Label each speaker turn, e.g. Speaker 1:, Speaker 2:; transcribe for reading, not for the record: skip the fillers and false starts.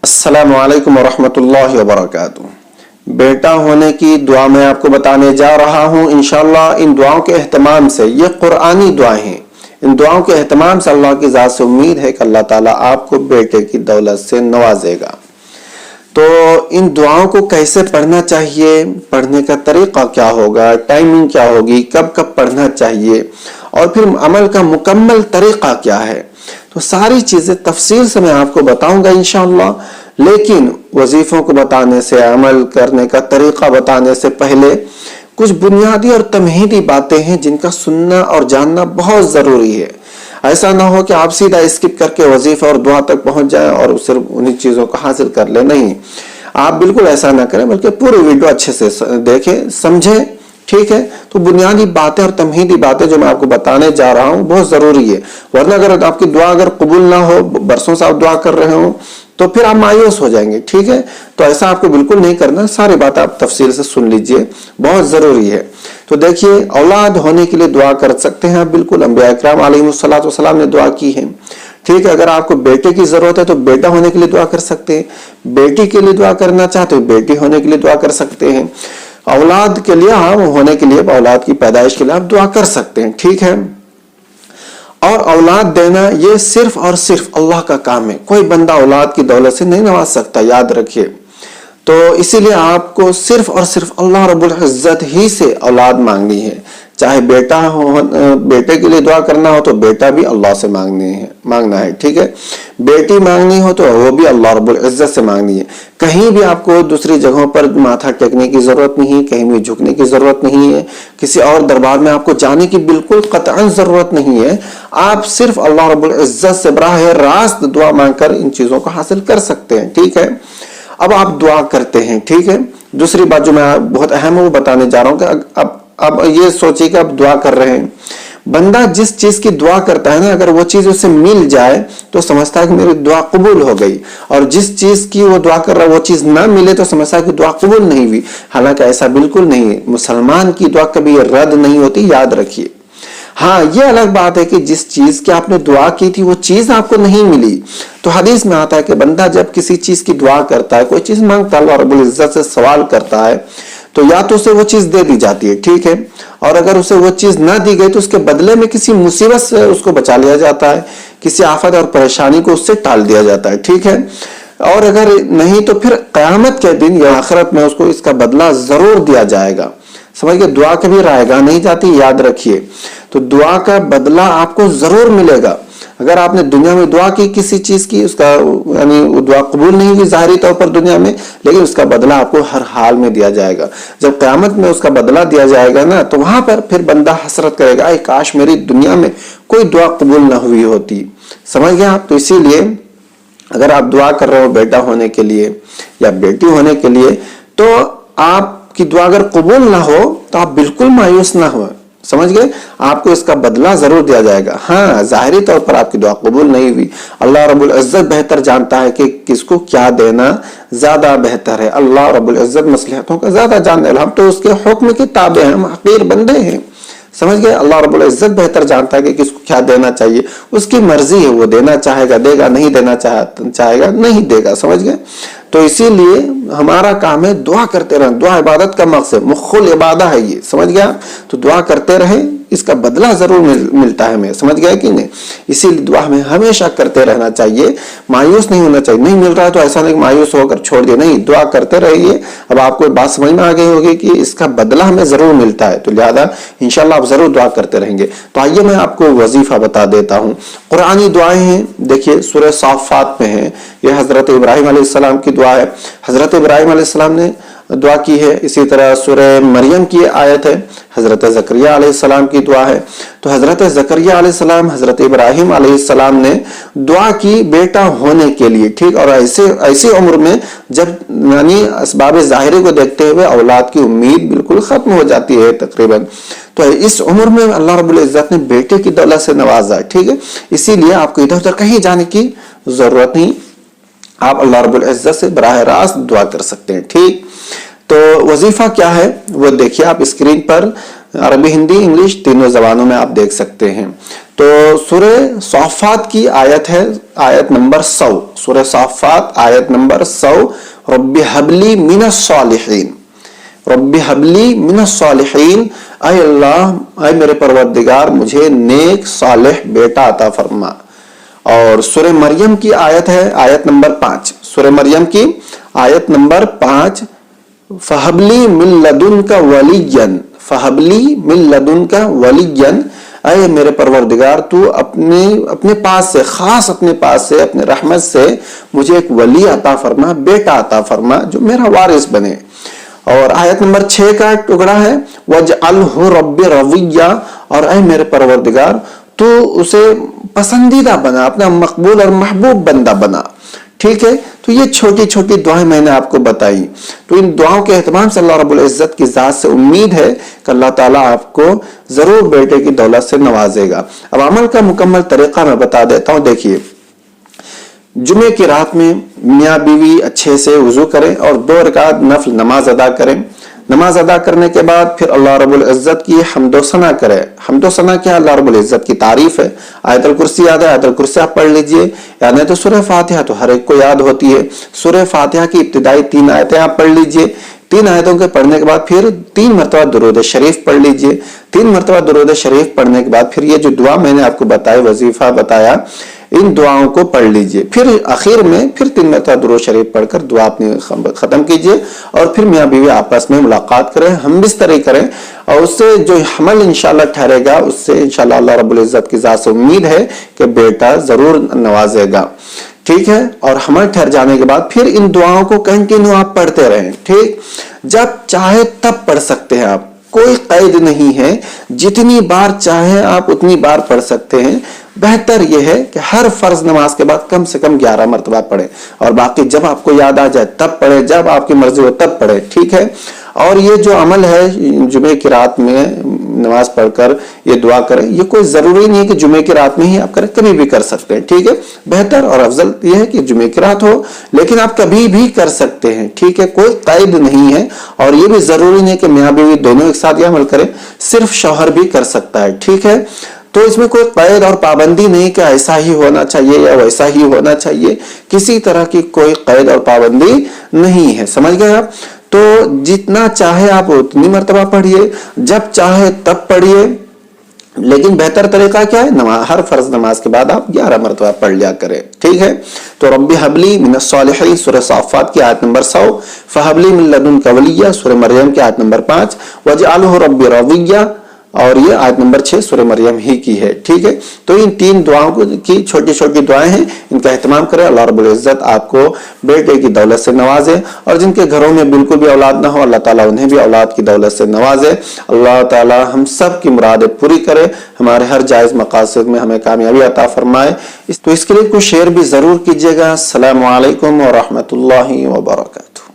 Speaker 1: अस्सलामु अलैकुम वरहमतुल्लाहि वबरकातुहू। बेटा होने की दुआ मैं आपको बताने जा रहा हूँ। इंशाअल्लाह इन दुआओं के एहतमाम से, ये कुरानी दुआएं हैं, इन दुआओं के एहतमाम से अल्लाह की ज़ात से उम्मीद है कि अल्लाह ताला आपको बेटे की दौलत से नवाजेगा। तो इन दुआओं को कैसे पढ़ना चाहिए, पढ़ने का तरीका क्या होगा, टाइमिंग क्या होगी, कब कब पढ़ना चाहिए और फिर अमल का मुकम्मल तरीका क्या है, तो सारी चीज़ें तफसील से मैं आपको बताऊंगा इंशाअल्लाह। लेकिन वजीफों को बताने से, अमल करने का तरीका बताने से पहले कुछ बुनियादी और तमहीदी बातें हैं जिनका सुनना और जानना बहुत ज़रूरी है। ऐसा ना हो कि आप सीधा स्किप करके वजीफा और दुआ तक पहुंच जाएं और सिर्फ उन्हीं चीज़ों को हासिल कर ले। नहीं, आप बिल्कुल ऐसा ना करें, बल्कि पूरी वीडियो अच्छे से देखें, समझें। ठीक है, तो बुनियादी बातें और तमहीदी बातें जो मैं आपको बताने जा रहा हूँ बहुत ज़रूरी है। वरना अगर आपकी दुआ अगर कबूल ना हो, बरसों से आप दुआ कर रहे हो, तो फिर आप मायूस हो जाएंगे। ठीक है, तो ऐसा आपको बिल्कुल नहीं करना। सारी बात आप तफसील से सुन लीजिए, बहुत ज़रूरी है। तो देखिए, औलाद होने के लिए दुआ कर सकते हैं आप बिल्कुल। अंबिया इकराम अलैहिमुस्सलातु वस्सलाम ने दुआ की है। ठीक है, अगर आपको बेटे की ज़रूरत है तो बेटा होने के लिए दुआ कर सकते हैं। बेटी के लिए दुआ करना चाहते हो, बेटी होने के लिए दुआ कर सकते हैं। औलाद के लिए, हाँ, होने के लिए, औलाद की पैदाइश के लिए आप दुआ कर सकते हैं। ठीक है, और औलाद देना ये सिर्फ और सिर्फ अल्लाह का काम है। कोई बंदा औलाद की दौलत से नहीं नवाज सकता, याद रखिए। तो इसीलिए आपको सिर्फ और सिर्फ अल्लाह रब्बुल इज्जत ही से औलाद मांगनी है। चाहे बेटा हो, बेटे के लिए दुआ करना हो तो बेटा भी अल्लाह से मांगना है। ठीक है, बेटी मांगनी हो तो वो भी अल्लाह रब्बुल इज्जत से मांगनी है। कहीं भी आपको दूसरी जगहों पर माथा टेकने की जरूरत नहीं है, कहीं भी झुकने की जरूरत नहीं है, किसी और दरबार में आपको जाने की बिल्कुल कतई जरूरत नहीं है। आप सिर्फ अल्लाह रब्बुल इज्जत से बराह रास्त दुआ मांगकर इन चीजों को हासिल कर सकते हैं। ठीक है, अब आप दुआ करते हैं। ठीक है, दूसरी बात जो मैं बहुत अहम है वो बताने जा रहा हूँ कि अब ये सोचिए कि आप दुआ कर रहे हैं। बंदा जिस चीज की दुआ करता है ना, अगर वो चीज उसे मिल जाए तो समझता है कि मेरी दुआ कबूल हो गई, और जिस चीज की वो दुआ कर रहा है वो चीज ना मिले तो समझता है कि दुआ कबूल नहीं हुई। हालांकि ऐसा बिल्कुल नहीं है। मुसलमान की दुआ कभी रद्द नहीं होती, याद रखिए। हाँ, ये अलग बात है कि जिस चीज की आपने दुआ की थी वो चीज आपको नहीं मिली, तो हदीस में आता है कि बंदा जब किसी चीज की दुआ करता है, कोई चीज मांगता है, अल्लाह रब्बुल इज्जत से सवाल करता है, तो या तो उसे वो चीज दे दी जाती है। ठीक है, और अगर उसे वो चीज ना दी गई तो उसके बदले में किसी मुसीबत से उसको बचा लिया जाता है, किसी आफत और परेशानी को उससे टाल दिया जाता है। ठीक है, और अगर नहीं तो फिर क़यामत के दिन या आखिरत में उसको इसका बदला जरूर दिया जाएगा। समझ गए, दुआ कभी रायगा नहीं जाती, याद रखिए। तो दुआ का बदला आपको जरूर मिलेगा। अगर आपने दुनिया में दुआ की किसी चीज की, उसका यानी दुआ कबूल नहीं हुई जाहिरी तौर पर दुनिया में, लेकिन उसका बदला आपको हर हाल में दिया जाएगा। जब क़यामत में उसका बदला दिया जाएगा ना, तो वहां पर फिर बंदा हसरत करेगा, ऐ काश मेरी दुनिया में कोई दुआ कबूल ना हुई होती। समझ गए आप। तो इसीलिए अगर आप दुआ कर रहे हो बेटा होने के लिए या बेटी होने के लिए, तो आपकी दुआ अगर कबूल ना हो तो आप बिल्कुल मायूस ना हो। समझ गए, आपको इसका बदला जरूर दिया जाएगा। हाँ, जाहिरी तौर पर आपकी दुआ कबूल नहीं हुई, अल्लाह रब्बुल इज्जत बेहतर जानता है कि किसको क्या देना ज्यादा बेहतर है। अल्लाह रब्बुल इज्जत मसलहतों का ज्यादा जानने वाला, हम तो उसके हुक्म के ताबे हैं, हम हकीर बंदे हैं। समझ गए, अल्लाह रब्बुल इज्जत बेहतर जानता है कि किसको क्या देना चाहिए, उसकी मर्जी है, वो देना चाहेगा देगा, नहीं देना चाहेगा नहीं देगा। समझ गए, तो इसीलिए हमारा काम है दुआ करते रहें। दुआ इबादत का मकसद, मुख्कुल इबादा है ये। समझ गया, तो दुआ करते रहें, इसका बदला जरूर मिलता है हमें। समझ गया कि नहीं, इसीलिए दुआ हमें हमेशा करते रहना चाहिए, मायूस नहीं होना चाहिए। नहीं मिल रहा है तो ऐसा नहीं मायूस होकर छोड़ दिया, नहीं, दुआ करते रहिए। अब आपको बात समझ में आ गई होगी कि इसका बदला हमें जरूर मिलता है, तो लिहाजा इंशाल्लाह आप जरूर दुआ करते रहेंगे। तो आइए मैं आपको वजीफा बता देता हूँ। कुरानी दुआएं हैं, देखिए सूरह साफ़ात में है। यह हजरत इब्राहिम अलैहिस्सलाम की दुआ है, हजरत इब्राहिम अलैहिस्सलाम ने दुआ की है। इसी तरह सूरह मरियम की आयत है, हजरत ज़करिया अलैहिस्सलाम की दुआ है। तो हजरत ज़करिया अलैहिस्सलाम, हजरत इब्राहिम अलैहिस्सलाम ने दुआ की बेटा होने के लिए। ठीक, और ऐसी उम्र में जब यानी असबाब ज़ाहिरी को देखते हुए औलाद की उम्मीद बिल्कुल खत्म हो जाती है तकरीबन, तो इस उम्र में अल्लाह रब्बुल इज्जत ने बेटे की दौलत से नवाजा। ठीक है, इसीलिए आपको इधर उधर कहीं जाने की जरूरत नहीं, आप अल्लाह रब्बुल इज्जत से बराह रास्त दुआ कर सकते हैं। ठीक, तो वजीफा क्या है वो देखिए आप स्क्रीन पर, अरबी हिंदी इंग्लिश तीनों जबानों में आप देख सकते हैं। تو سورہ صافات کی آیت ہے آیت نمبر 100. سورہ صافات آیت نمبر 100. رب حبلی من الصالحین، رب حبلی من الصالحین، اے اللہ، اے میرے پروردگار مجھے نیک صالح بیٹا عطا فرما. اور سورہ مریم کی آیت ہے آیت نمبر 5. سورہ مریم کی آیت نمبر 5. فہبلی من لدنک ولیا، فہبلی من لدنک ولیا، اے میرے پروردگار تو اپنے پاس سے، خاص اپنے پاس سے، اپنے رحمت سے مجھے ایک ولی عطا فرما، بیٹا عطا فرما جو میرا وارث بنے. اور آیت نمبر 6 کا ٹکڑا ہے وَجْعَلْهُ رَبِّ رَضِيًّا، اور اے میرے پروردگار تو اسے پسندیدہ بنا، اپنا مقبول اور محبوب بندہ بنا. ٹھیک ہے، تو یہ چھوٹی چھوٹی دعائیں میں نے آپ کو بتائی. تو ان دعاؤں کے اہتمام سے اللہ رب العزت کی ذات سے امید ہے کہ اللہ تعالیٰ آپ کو ضرور بیٹے کی دولت سے نوازے گا. اب عمل کا مکمل طریقہ میں بتا دیتا ہوں. دیکھیے، جمعے کی رات میں میاں بیوی اچھے سے وضو کریں اور 2 رکعت نفل نماز ادا کریں. نماز ادا کرنے کے بعد پھر اللہ رب العزت کی حمد و ثنا کرے. حمد و ثنا کیا؟ اللہ رب العزت کی تعریف ہے. آیت الکرسی یاد ہے، آیت الکرسی آپ پڑھ لیجئے، یعنی تو سورہ فاتحہ تو ہر ایک کو یاد ہوتی ہے. سورہ فاتحہ کی ابتدائی 3 آیتیں آپ پڑھ لیجئے. 3 آیتوں کے پڑھنے کے بعد پھر 3 مرتبہ درود شریف پڑھ لیجئے. 3 مرتبہ درود شریف پڑھنے کے بعد پھر یہ جو دعا میں نے آپ کو بتائی، وظیفہ بتایا، ان دعاؤں کو پڑھ لیجئے. پھر آخر میں پھر 3 مرتبہ درود شریف پڑھ کر دعا اپنی ختم کیجئے اور پھر میاں بیوی آپس میں ملاقات کریں، ہم بستری کریں، اور اس سے جو حمل انشاءاللہ ٹھہرے گا اس سے انشاءاللہ اللہ رب العزت کی ذات سے امید ہے کہ بیٹا ضرور نوازے گا. ٹھیک ہے، اور حمل ٹھہر جانے کے بعد پھر ان دعاؤں کو کنٹینیو آپ پڑھتے رہیں. ٹھیک، جب چاہے تب پڑھ سکتے ہیں آپ، کوئی قید نہیں ہے، جتنی بار چاہیں آپ اتنی بار پڑھ سکتے ہیں. بہتر یہ ہے کہ ہر فرض نماز کے بعد کم سے کم 11 مرتبہ پڑھیں، اور باقی جب آپ کو یاد آ جائے تب پڑھیں، جب آپ کی مرضی ہو تب پڑھیں. ٹھیک ہے، اور یہ جو عمل ہے جمعے کی رات میں نماز پڑھ کر یہ دعا کریں، یہ کوئی ضروری نہیں ہے کہ جمعے کی رات میں ہی آپ کریں، کبھی بھی کر سکتے ہیں. ٹھیک ہے، بہتر اور افضل یہ ہے کہ جمعے کی رات ہو، لیکن آپ کبھی بھی کر سکتے ہیں. ٹھیک ہے، کوئی قید نہیں ہے، اور یہ بھی ضروری نہیں ہے کہ میاں بیوی دونوں ایک ساتھ یہ عمل کریں، صرف شوہر بھی کر سکتا ہے. ٹھیک ہے، تو اس میں کوئی قید اور پابندی نہیں کہ ایسا ہی ہونا چاہیے یا ویسا ہی ہونا چاہیے، کسی طرح کی کوئی قید اور پابندی نہیں ہے. سمجھ گئے آپ؟ تو جتنا چاہے آپ اتنی مرتبہ پڑھیے، جب چاہے تب پڑھیے، لیکن بہتر طریقہ کیا ہے؟ ہر فرض نماز کے بعد آپ 11 مرتبہ پڑھ لیا کریں. ٹھیک ہے، تو رب حبلی من الصالحین سورہ صافات کی آیت نمبر 100، فہبلی من لدنک ولیہ سورہ مریم کی آیت نمبر 5، وجعلہ رب رضیہ، اور یہ آیت نمبر 6 سورہ مریم ہی کی ہے. ٹھیک ہے، تو ان 3 دعاؤں کی چھوٹی چھوٹی دعائیں ہیں، ان کا اہتمام کریں. اللہ رب العزت آپ کو بیٹے کی دولت سے نوازے، اور جن کے گھروں میں بالکل بھی اولاد نہ ہو اللہ تعالیٰ انہیں بھی اولاد کی دولت سے نوازے. اللہ تعالیٰ ہم سب کی مرادیں پوری کرے، ہمارے ہر جائز مقاصد میں ہمیں کامیابی عطا فرمائے. تو اس کے لیے کوئی شیئر بھی ضرور کیجیے گا. السلام علیکم ورحمۃ اللہ وبرکاتہ.